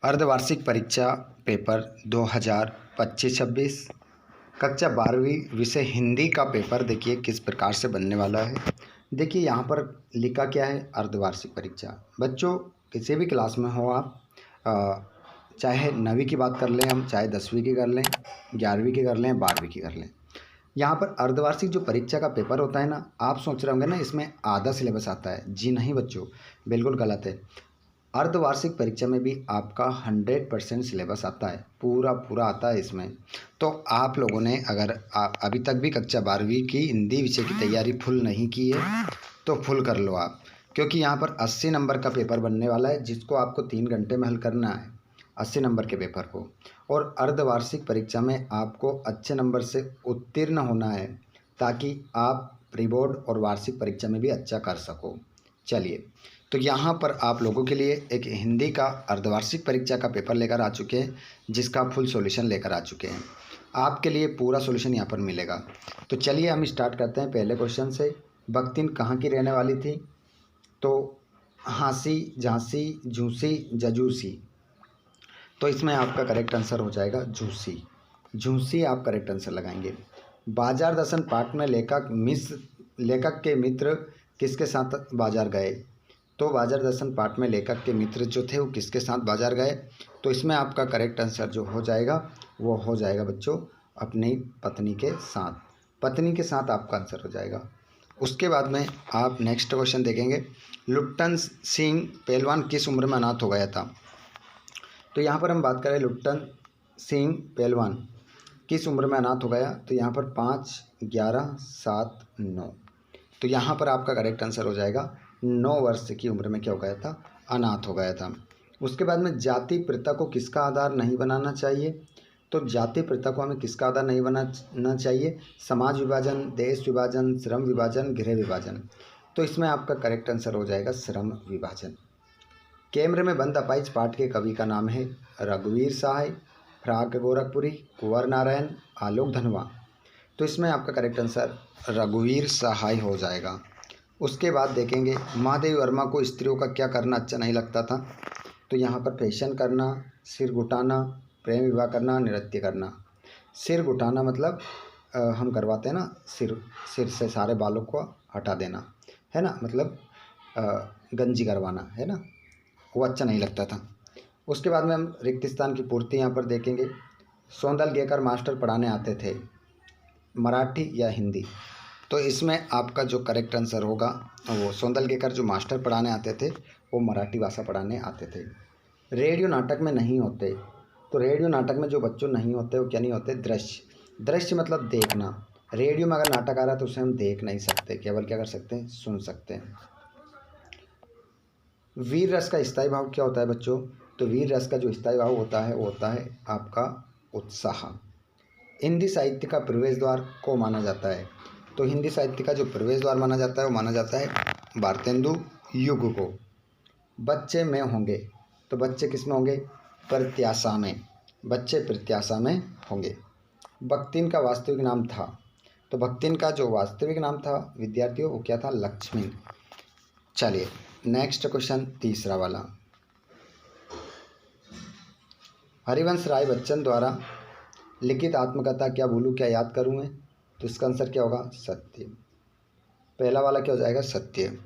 अर्धवार्षिक परीक्षा पेपर 2025-26 कक्षा 12वीं विषय हिंदी का पेपर देखिए किस प्रकार से बनने वाला है। देखिए यहाँ पर लिखा क्या है, अर्धवार्षिक परीक्षा। बच्चों किसी भी क्लास में हो आप, चाहे 9वीं की बात कर लें हम, चाहे 10वीं की कर लें, 11वीं की कर लें, 12वीं की कर लें, यहाँ पर अर्धवार्षिक जो परीक्षा का पेपर होता है ना, आप सोच रहे होंगे ना इसमें आधा सिलेबस आता है। जी नहीं बच्चों, बिल्कुल गलत है। अर्धवार्षिक परीक्षा में भी आपका 100% सिलेबस आता है, पूरा पूरा आता है इसमें। तो आप लोगों ने अगर अभी तक भी कक्षा 12वीं की हिंदी विषय की तैयारी फुल नहीं की है तो फुल कर लो आप, क्योंकि यहाँ पर 80 नंबर का पेपर बनने वाला है, जिसको आपको 3 घंटे में हल करना है 80 नंबर के पेपर को। और अर्धवार्षिक परीक्षा में आपको अच्छे नंबर से उत्तीर्ण होना है ताकि आप प्री बोर्ड और वार्षिक परीक्षा में भी अच्छा कर सको। चलिए, तो यहाँ पर आप लोगों के लिए एक हिंदी का अर्धवार्षिक परीक्षा का पेपर लेकर आ चुके हैं, जिसका फुल सॉल्यूशन लेकर आ चुके हैं। आपके लिए पूरा सॉल्यूशन यहाँ पर मिलेगा। तो चलिए हम स्टार्ट करते हैं पहले क्वेश्चन से। बख्तिन कहाँ की रहने वाली थी? तो हाँसी, झांसी, झूसी, जजूसी। तो इसमें आपका करेक्ट आंसर हो जाएगा झूसी। झूसी आप करेक्ट आंसर लगाएंगे। बाजार दर्शन पाठ में लेखक के मित्र किसके साथ बाजार गए? तो बाजार दर्शन पाठ में लेखक के मित्र जो थे वो किसके साथ बाजार गए? तो इसमें आपका करेक्ट आंसर जो हो जाएगा वो हो जाएगा बच्चों अपनी पत्नी के साथ। पत्नी के साथ आपका आंसर हो जाएगा। उसके बाद में आप नेक्स्ट क्वेश्चन देखेंगे, लुट्टन सिंह पहलवान किस उम्र में अनाथ हो गया था? तो यहाँ पर हम बात करें लुट्टन सिंह पहलवान किस उम्र में अनाथ हो गया, तो यहाँ पर 5, 11, 7, 9। तो यहाँ पर आपका करेक्ट आंसर हो जाएगा 9 वर्ष की उम्र में क्या हो गया था? अनाथ हो गया था। उसके बाद में जाति प्रथा को किसका आधार नहीं बनाना चाहिए? तो जाति प्रथा को हमें किसका आधार नहीं बनाना चाहिए? समाज विभाजन, देश विभाजन, श्रम विभाजन, गृह विभाजन। तो इसमें आपका करेक्ट आंसर हो जाएगा श्रम विभाजन। कैमरे में बंद अपाइज पाठ के कवि का नाम है रघुवीर सहाय, फ्राक गोरखपुरी, कुंवर नारायण, आलोक धनवा। तो इसमें आपका करेक्ट आंसर रघुवीर सहाय हो जाएगा। उसके बाद देखेंगे महादेवी वर्मा को स्त्रियों का क्या करना अच्छा नहीं लगता था? तो यहाँ पर फैशन करना, सिर घुटाना, प्रेम विवाह करना, नृत्य करना। सिर घुटाना मतलब हम करवाते हैं ना, सिर से सारे बालों को हटा देना है ना, मतलब गंजी करवाना है ना, वो अच्छा नहीं लगता था। उसके बाद में हम रिक्त स्थान की पूर्ति यहाँ पर देखेंगे। सौंदलगेकर मास्टर पढ़ाने आते थे, मराठी या हिंदी? तो इसमें आपका जो करेक्ट आंसर होगा वो सौंदलगेकर जो मास्टर पढ़ाने आते थे वो मराठी भाषा पढ़ाने आते थे। रेडियो नाटक में नहीं होते, तो रेडियो नाटक में जो बच्चों नहीं होते वो क्या नहीं होते? दृश्य। दृश्य मतलब देखना। रेडियो में अगर नाटक आ रहा है तो उसे हम देख नहीं सकते, केवल क्या कर सकते हैं? सुन सकते हैं। वीर रस का स्थायी भाव क्या होता है बच्चों? तो वीर रस का जो स्थायी भाव होता है वो होता है आपका उत्साह। हिंदी साहित्य का प्रवेश द्वार को माना जाता है? तो हिंदी साहित्य का जो प्रवेश द्वार माना जाता है वो माना जाता है भारतेंदु युग को। बच्चे में होंगे, तो बच्चे किस में होंगे? प्रत्याशा में। बच्चे प्रत्याशा में होंगे। बख्तिन का वास्तविक नाम था? तो बख्तिन का जो वास्तविक नाम था विद्यार्थियों वो क्या था? लक्ष्मी। चलिए नेक्स्ट क्वेश्चन तीसरा वाला, हरिवंश राय बच्चन द्वारा लिखित आत्मकथा क्या भूलूं क्या याद करूं मैं? तो इसका आंसर क्या होगा? सत्य। पहला वाला क्या हो जाएगा? सत्य।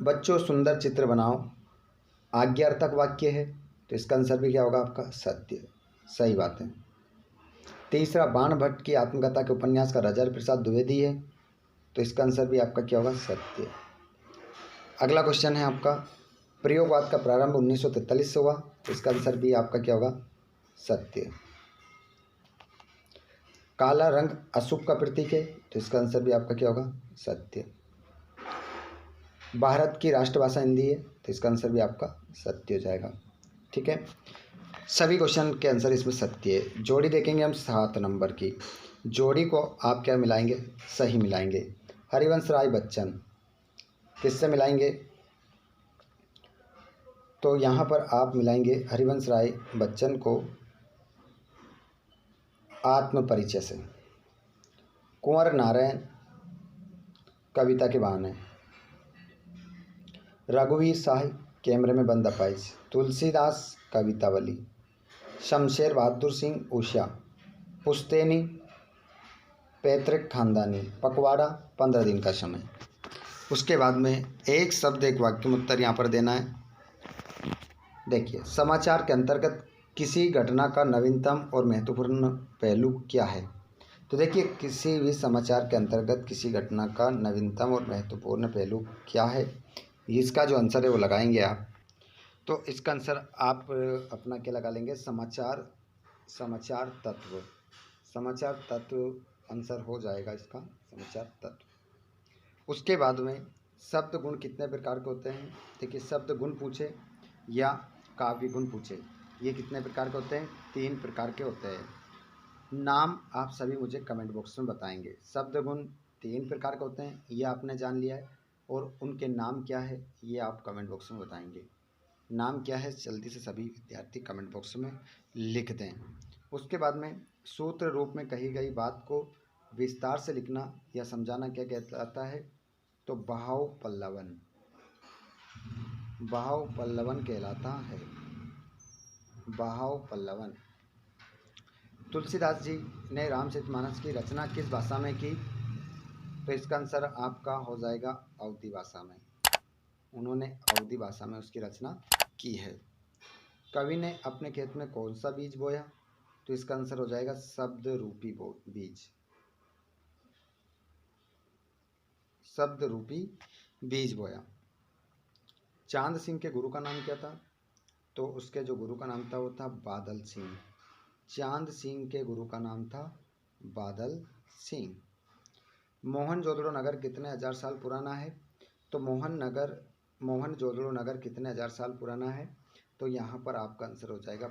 बच्चों सुंदर चित्र बनाओ आज्ञार्थक वाक्य है, तो इसका आंसर भी क्या होगा आपका? सत्य। सही बात है। तीसरा, बाण भट्ट की आत्मकथा के उपन्यास का राजेंद्र प्रसाद द्विवेदी है, तो इसका आंसर भी आपका क्या होगा? सत्य। अगला क्वेश्चन है आपका, प्रयोगवाद का प्रारंभ 1943 से हुआ, तो इसका आंसर भी आपका क्या होगा? सत्य। काला रंग अशुभ का प्रतीक है, तो इसका आंसर भी आपका क्या होगा? सत्य। भारत की राष्ट्रभाषा हिंदी है, तो इसका आंसर भी आपका सत्य हो जाएगा। ठीक है, सभी क्वेश्चन के आंसर इसमें सत्य है। जोड़ी देखेंगे हम 7 नंबर की। जोड़ी को आप क्या मिलाएंगे? सही मिलाएंगे। हरिवंश राय बच्चन किससे मिलाएंगे? तो यहाँ पर आप मिलाएंगे हरिवंश राय बच्चन को आत्म परिचय से। कुंवर नारायण कविता के बहाने, रघुवीर सहाय कैमरे में बंद अपाइज, तुलसीदास कवितावली, शमशेर बहादुर सिंह उषा, पुश्तैनी, पैतृक खानदानी, पखवाड़ा, 15 दिन का समय। उसके बाद में एक शब्द एक वाक्य में उत्तर यहाँ पर देना है। देखिए, समाचार के अंतर्गत किसी घटना का नवीनतम और महत्वपूर्ण पहलू क्या है। तो देखिए, किसी भी समाचार के अंतर्गत किसी घटना का नवीनतम और महत्वपूर्ण पहलू क्या है, इसका जो आंसर है वो लगाएंगे आप। तो इसका आंसर आप अपना क्या लगा लेंगे, समाचार तत्व। समाचार तत्व आंसर हो जाएगा इसका, समाचार तत्व। उसके बाद में शब्द गुण कितने प्रकार के होते हैं। देखिए, शब्द गुण पूछे या काव्य गुण पूछे, ये कितने प्रकार के होते हैं, 3 प्रकार के होते हैं। नाम आप सभी मुझे कमेंट बॉक्स में बताएंगे। शब्द गुण 3 प्रकार के होते हैं, ये आपने जान लिया है, और उनके नाम क्या है ये आप कमेंट बॉक्स में बताएंगे। नाम क्या है जल्दी से सभी विद्यार्थी कमेंट बॉक्स में लिख दें। उसके बाद में सूत्र रूप में कही गई बात को विस्तार से लिखना या समझाना क्या कहलाता है, तो बहाव पल्लवन, बहाव पल्लवन कहलाता है, बहाव पल्लवन। तुलसीदास जी ने रामचरितमानस की रचना किस भाषा में की, तो इसका आंसर आपका हो जाएगा अवधी भाषा में। उन्होंने अवधी भाषा में उसकी रचना की है। कवि ने अपने खेत में कौन सा बीज बोया, तो इसका आंसर हो जाएगा शब्द रूपी बीज, शब्द रूपी बीज बोया। चांद सिंह के गुरु का नाम क्या था, तो उसके जो गुरु का नाम था वो था बादल सिंह। चांद सिंह के गुरु का नाम था बादल सिंह। मोहनजोदड़ो नगर कितने हजार साल पुराना है, तो मोहनजोदड़ो नगर कितने हजार साल पुराना है, तो यहाँ पर आपका आंसर हो जाएगा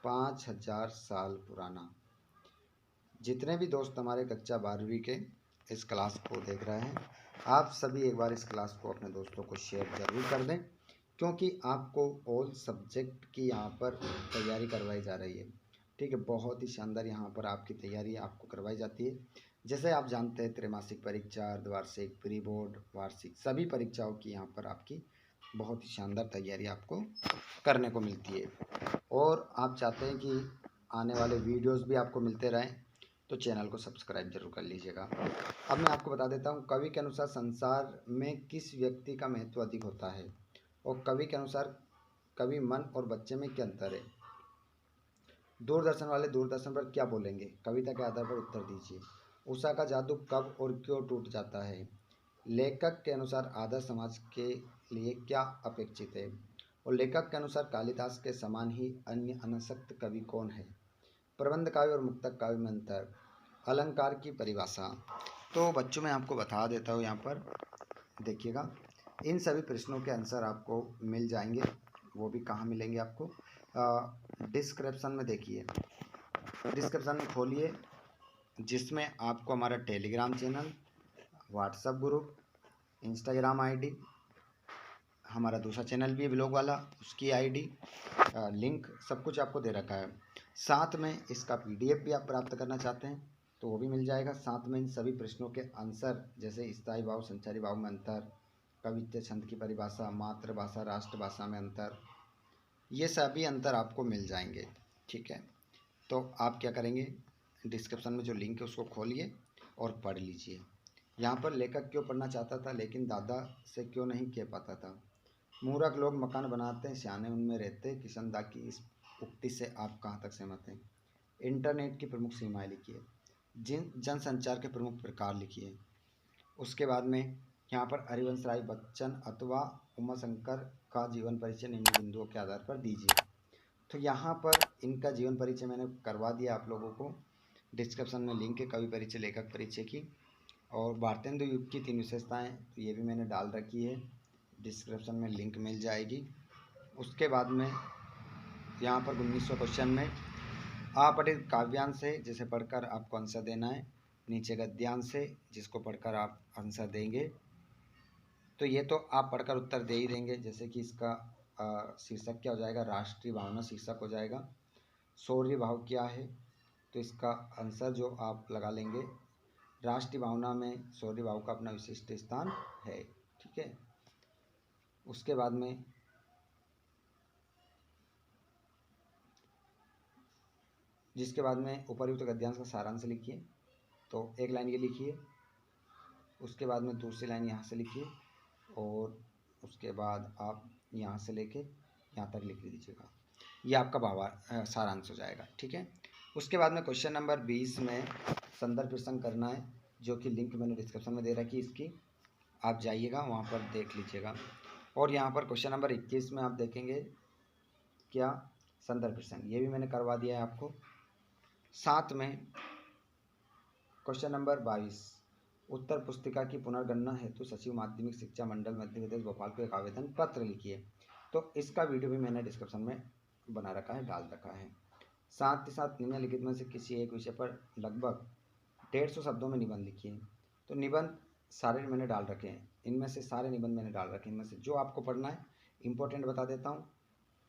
5000 साल पुराना। जितने भी दोस्त हमारे कक्षा 12वीं के इस क्लास को देख रहे हैं, आप सभी एक बार इस क्लास को अपने दोस्तों को शेयर ज़रूर कर दें, क्योंकि आपको ऑल सब्जेक्ट की यहाँ पर तैयारी करवाई जा रही है। ठीक है, बहुत ही शानदार यहाँ पर आपकी तैयारी आपको करवाई जाती है। जैसे आप जानते हैं, त्रैमासिक परीक्षा, अर्धवार्षिक, प्री बोर्ड, वार्षिक, सभी परीक्षाओं की यहाँ पर आपकी बहुत ही शानदार तैयारी आपको करने को मिलती है। और आप चाहते हैं कि आने वाले वीडियोस भी आपको मिलते रहें, तो चैनल को सब्सक्राइब जरूर कर लीजिएगा। अब मैं आपको बता देता हूँ, कवि के अनुसार संसार में किस व्यक्ति का महत्व अधिक होता है, और कवि के अनुसार कवि मन और बच्चे में क्या अंतर है। दूरदर्शन वाले दूरदर्शन पर क्या बोलेंगे, कविता के आधार पर उत्तर दीजिए। उषा का जादू कब और क्यों टूट जाता है। लेखक के अनुसार आदर्श समाज के लिए क्या अपेक्षित है, और लेखक के अनुसार कालिदास के समान ही अन्य अनशक्त कवि कौन है। प्रबंध काव्य और मुक्तक काव्य में अंतर, अलंकार की परिभाषा। तो बच्चों मैं आपको बता देता हूँ, यहाँ पर देखिएगा, इन सभी प्रश्नों के आंसर आपको मिल जाएंगे। वो भी कहाँ मिलेंगे आपको, डिस्क्रिप्शन में। देखिए, डिस्क्रिप्शन में खोलिए, जिसमें आपको हमारा Telegram channel, WhatsApp group, Instagram ID, हमारा दूसरा चैनल भी है ब्लॉग वाला, उसकी आईडी, लिंक सब कुछ आपको दे रखा है। साथ में इसका पीडीएफ भी आप प्राप्त करना चाहते हैं तो वो भी मिल जाएगा। साथ में इन सभी प्रश्नों के आंसर, जैसे स्थायी भाव संचारी भाव में अंतर, कवित्व छंद की परिभाषा, मातृभाषा राष्ट्रभाषा में अंतर, ये सभी अंतर आपको मिल जाएंगे। ठीक है, तो आप क्या करेंगे, डिस्क्रिप्शन में जो लिंक है उसको खोलिए और पढ़ लीजिए। यहाँ पर लेखक क्यों पढ़ना चाहता था लेकिन दादा से क्यों नहीं कह पाता था। मूर्ख लोग मकान बनाते हैं, सियाने उनमें रहते। किशनदा की इस उक्ति से आप कहाँ तक सहमत हैं। इंटरनेट की प्रमुख सीमाएं लिखिए। जनसंचार के प्रमुख प्रकार लिखिए। उसके बाद में यहाँ पर हरिवंश राय बच्चन अथवा उमाशंकर का जीवन परिचय निम्न बिंदुओं के आधार पर दीजिए। तो यहाँ पर इनका जीवन परिचय मैंने करवा दिया आप लोगों को। डिस्क्रिप्शन में लिंक है कवि परिचय, लेखक परिचय की, और भारतेंदु युग की 3 विशेषताएं, तो ये भी मैंने डाल रखी है, डिस्क्रिप्शन में लिंक मिल जाएगी। उसके बाद में यहाँ पर 1900 क्वेश्चन में अपठित काव्यांश है, जिसे पढ़कर आपको आंसर देना है। नीचे गद्यांश है, जिसको पढ़कर आप आंसर देंगे। तो ये तो आप पढ़कर उत्तर दे ही देंगे। जैसे कि इसका शीर्षक क्या हो जाएगा, राष्ट्रीय भावना शीर्षक हो जाएगा। शौर्य भाव क्या है, तो इसका आंसर जो आप लगा लेंगे, राष्ट्रीय भावना में शौर्य भाव का अपना विशिष्ट स्थान है। ठीक है, उसके बाद में जिसके बाद में उपर्युक्त गद्यांश का सारांश लिखिए। तो एक लाइन ये लिखिए, उसके बाद में दूसरी लाइन यहाँ से लिखिए और उसके बाद आप यहाँ से लेके यहाँ तक लिख दीजिएगा। ये आपका सारांश हो जाएगा। ठीक है। उसके बाद में क्वेश्चन नंबर 20 में संदर्भ प्रश्न करना है, जो कि लिंक मैंने डिस्क्रिप्शन में दे रखी है इसकी, आप जाइएगा वहाँ पर देख लीजिएगा। और यहाँ पर क्वेश्चन नंबर 21 में आप देखेंगे क्या, संदर्भ प्रश्न, ये भी मैंने करवा दिया है आपको। साथ में क्वेश्चन नंबर 22, उत्तर पुस्तिका की पुनर्गणना हेतु सचिव माध्यमिक शिक्षा मंडल मध्य प्रदेश भोपाल को एक आवेदन पत्र लिखिए। तो इसका वीडियो भी मैंने डिस्क्रिप्शन में बना रखा है, डाल रखा है। साथ ही साथ निम्नलिखित में से किसी एक विषय पर लगभग 150 शब्दों में निबंध लिखिए। तो निबंध सारे मैंने डाल रखे हैं, इनमें से सारे निबंध मैंने डाल रखे हैं। इनमें से जो आपको पढ़ना है, इम्पोर्टेंट बता देता हूँ।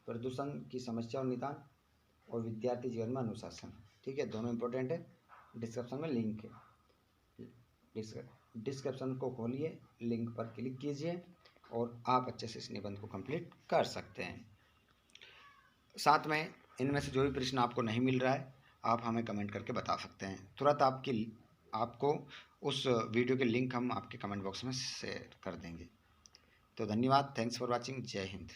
प्रदूषण की समस्या और निदान और विद्यार्थी जीवन में अनुशासन। ठीक है, दोनों इम्पोर्टेंट है। डिस्क्रिप्शन में लिंक है, डिस्क्रिप्शन को खोलिए, लिंक पर क्लिक कीजिए और आप अच्छे से इस निबंध को कंप्लीट कर सकते हैं। साथ में इनमें से जो भी प्रश्न आपको नहीं मिल रहा है, आप हमें कमेंट करके बता सकते हैं। तुरंत आपको उस वीडियो के लिंक हम आपके कमेंट बॉक्स में शेयर कर देंगे। तो धन्यवाद, थैंक्स फॉर वॉचिंग, जय हिंद।